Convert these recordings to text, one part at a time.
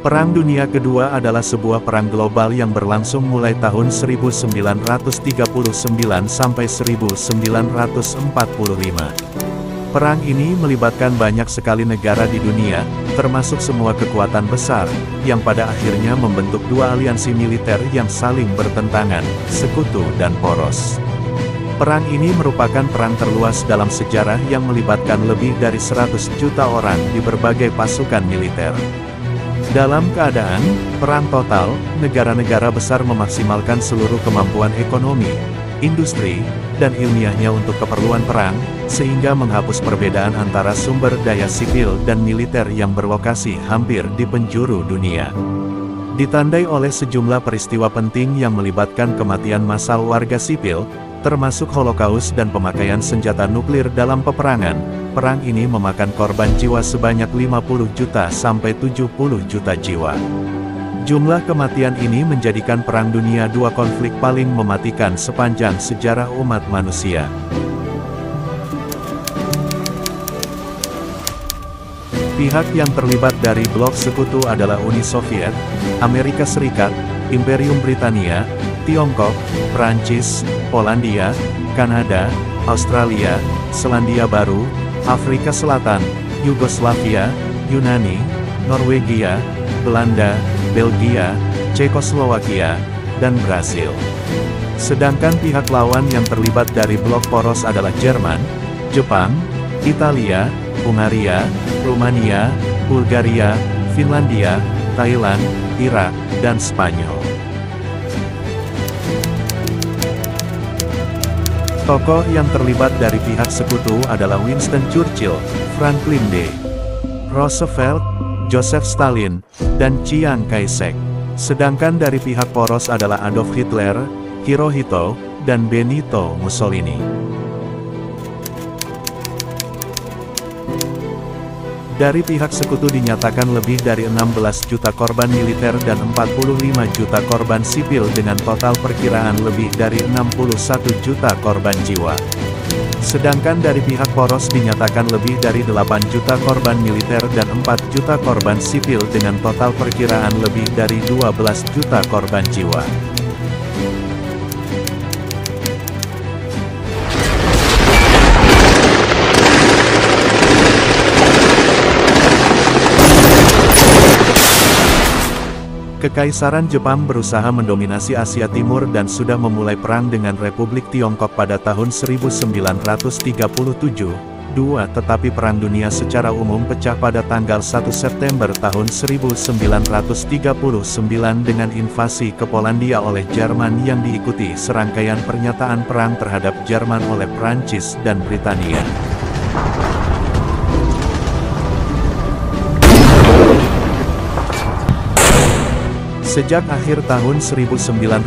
Perang Dunia Kedua adalah sebuah perang global yang berlangsung mulai tahun 1939 sampai 1945. Perang ini melibatkan banyak sekali negara di dunia, termasuk semua kekuatan besar, yang pada akhirnya membentuk dua aliansi militer yang saling bertentangan, sekutu dan poros. Perang ini merupakan perang terluas dalam sejarah yang melibatkan lebih dari 100 juta orang di berbagai pasukan militer. Dalam keadaan perang total, negara-negara besar memaksimalkan seluruh kemampuan ekonomi, industri, dan ilmiahnya untuk keperluan perang, sehingga menghapus perbedaan antara sumber daya sipil dan militer yang berlokasi hampir di penjuru dunia. Ditandai oleh sejumlah peristiwa penting yang melibatkan kematian massal warga sipil, termasuk Holocaust dan pemakaian senjata nuklir dalam peperangan, perang ini memakan korban jiwa sebanyak 50 juta sampai 70 juta jiwa. Jumlah kematian ini menjadikan Perang Dunia II konflik paling mematikan sepanjang sejarah umat manusia. Pihak yang terlibat dari blok sekutu adalah Uni Soviet, Amerika Serikat, Imperium Britania, Tiongkok, Prancis, Polandia, Kanada, Australia, Selandia Baru, Afrika Selatan, Yugoslavia, Yunani, Norwegia, Belanda, Belgia, Cekoslowakia, dan Brasil. Sedangkan pihak lawan yang terlibat dari blok poros adalah Jerman, Jepang, Italia, Hungaria, Rumania, Bulgaria, Finlandia, Thailand, Irak, dan Spanyol. Tokoh yang terlibat dari pihak sekutu adalah Winston Churchill, Franklin D. Roosevelt, Joseph Stalin, dan Chiang Kai-shek. Sedangkan dari pihak poros adalah Adolf Hitler, Hirohito, dan Benito Mussolini. Dari pihak sekutu dinyatakan lebih dari 16 juta korban militer dan 45 juta korban sipil dengan total perkiraan lebih dari 61 juta korban jiwa. Sedangkan dari pihak poros dinyatakan lebih dari 8 juta korban militer dan 4 juta korban sipil dengan total perkiraan lebih dari 12 juta korban jiwa. Kekaisaran Jepang berusaha mendominasi Asia Timur dan sudah memulai perang dengan Republik Tiongkok pada tahun 1937. Tetapi Perang Dunia secara umum pecah pada tanggal 1 September tahun 1939 dengan invasi ke Polandia oleh Jerman yang diikuti serangkaian pernyataan perang terhadap Jerman oleh Prancis dan Britania. Sejak akhir tahun 1939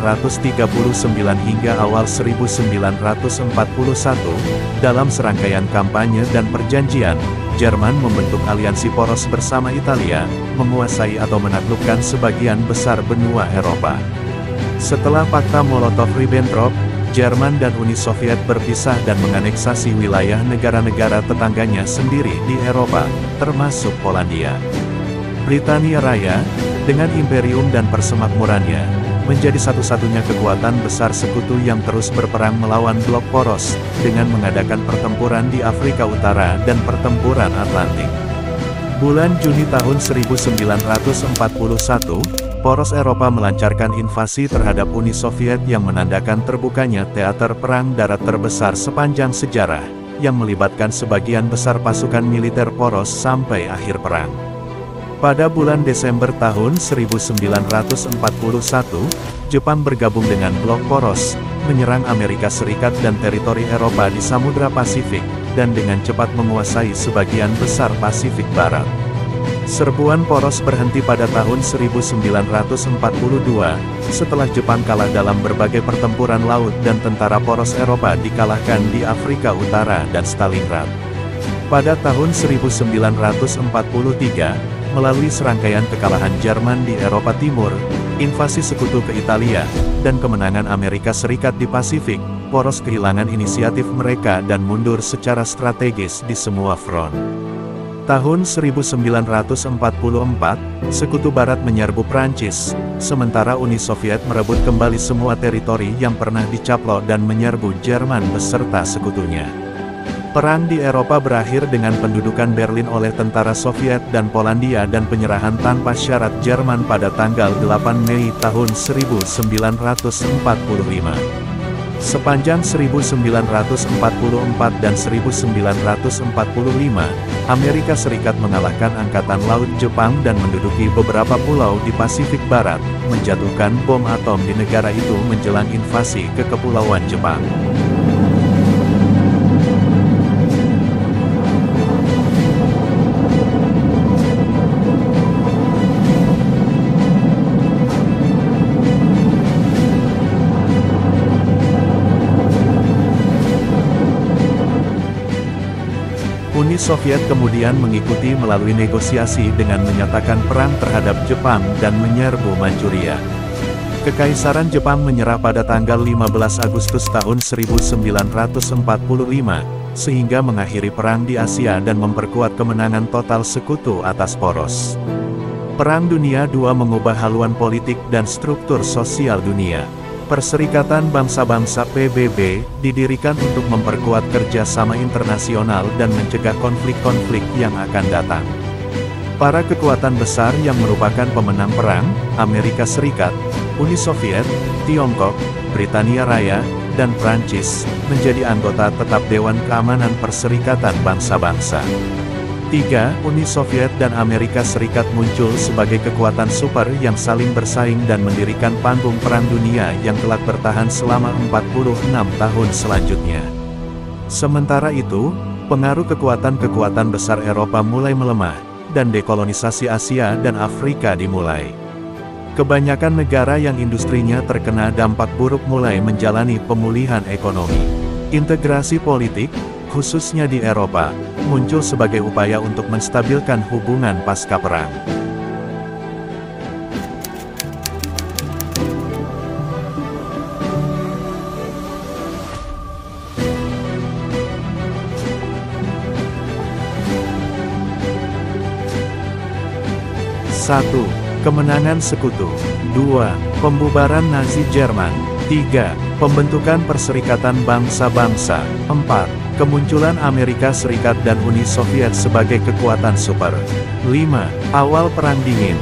hingga awal 1941, dalam serangkaian kampanye dan perjanjian, Jerman membentuk aliansi poros bersama Italia, menguasai atau menaklukkan sebagian besar benua Eropa. Setelah Fakta Molotov-Ribbentrop, Jerman dan Uni Soviet berpisah dan menganeksasi wilayah negara-negara tetangganya sendiri di Eropa, termasuk Polandia. Britania Raya, dengan imperium dan persemakmurannya, menjadi satu-satunya kekuatan besar sekutu yang terus berperang melawan blok poros, dengan mengadakan pertempuran di Afrika Utara dan pertempuran Atlantik. Bulan Juni tahun 1941, poros Eropa melancarkan invasi terhadap Uni Soviet yang menandakan terbukanya teater perang darat terbesar sepanjang sejarah, yang melibatkan sebagian besar pasukan militer poros sampai akhir perang. Pada bulan Desember tahun 1941, Jepang bergabung dengan blok poros, menyerang Amerika Serikat dan teritori Eropa di Samudra Pasifik, dan dengan cepat menguasai sebagian besar Pasifik Barat. Serbuan poros berhenti pada tahun 1942, setelah Jepang kalah dalam berbagai pertempuran laut dan tentara poros Eropa dikalahkan di Afrika Utara dan Stalingrad. Pada tahun 1943, melalui serangkaian kekalahan Jerman di Eropa Timur, invasi sekutu ke Italia, dan kemenangan Amerika Serikat di Pasifik, poros kehilangan inisiatif mereka dan mundur secara strategis di semua front. Tahun 1944, Sekutu Barat menyerbu Prancis, sementara Uni Soviet merebut kembali semua teritori yang pernah dicaplok dan menyerbu Jerman beserta sekutunya. Perang di Eropa berakhir dengan pendudukan Berlin oleh tentara Soviet dan Polandia dan penyerahan tanpa syarat Jerman pada tanggal 8 Mei tahun 1945. Sepanjang 1944 dan 1945, Amerika Serikat mengalahkan Angkatan Laut Jepang dan menduduki beberapa pulau di Pasifik Barat, menjatuhkan bom atom di negara itu menjelang invasi ke Kepulauan Jepang. Uni Soviet kemudian mengikuti melalui negosiasi dengan menyatakan perang terhadap Jepang dan menyerbu Manchuria. Kekaisaran Jepang menyerah pada tanggal 15 Agustus tahun 1945, sehingga mengakhiri perang di Asia dan memperkuat kemenangan total sekutu atas Poros. Perang Dunia II mengubah haluan politik dan struktur sosial dunia. Perserikatan Bangsa-Bangsa PBB didirikan untuk memperkuat kerjasama internasional dan mencegah konflik-konflik yang akan datang. Para kekuatan besar yang merupakan pemenang perang, Amerika Serikat, Uni Soviet, Tiongkok, Britania Raya, dan Prancis, menjadi anggota tetap Dewan Keamanan Perserikatan Bangsa-Bangsa. 3. Uni Soviet dan Amerika Serikat muncul sebagai kekuatan super yang saling bersaing dan mendirikan panggung Perang Dunia yang kelak bertahan selama 46 tahun selanjutnya. Sementara itu, pengaruh kekuatan-kekuatan besar Eropa mulai melemah, dan dekolonisasi Asia dan Afrika dimulai. Kebanyakan negara yang industrinya terkena dampak buruk mulai menjalani pemulihan ekonomi. Integrasi politik, khususnya di Eropa, muncul sebagai upaya untuk menstabilkan hubungan pasca perang. Satu, kemenangan sekutu. 2. Pembubaran Nazi Jerman. 3. Pembentukan Perserikatan Bangsa-Bangsa. 4. Kemunculan Amerika Serikat dan Uni Soviet sebagai kekuatan super. 5. Awal Perang Dingin.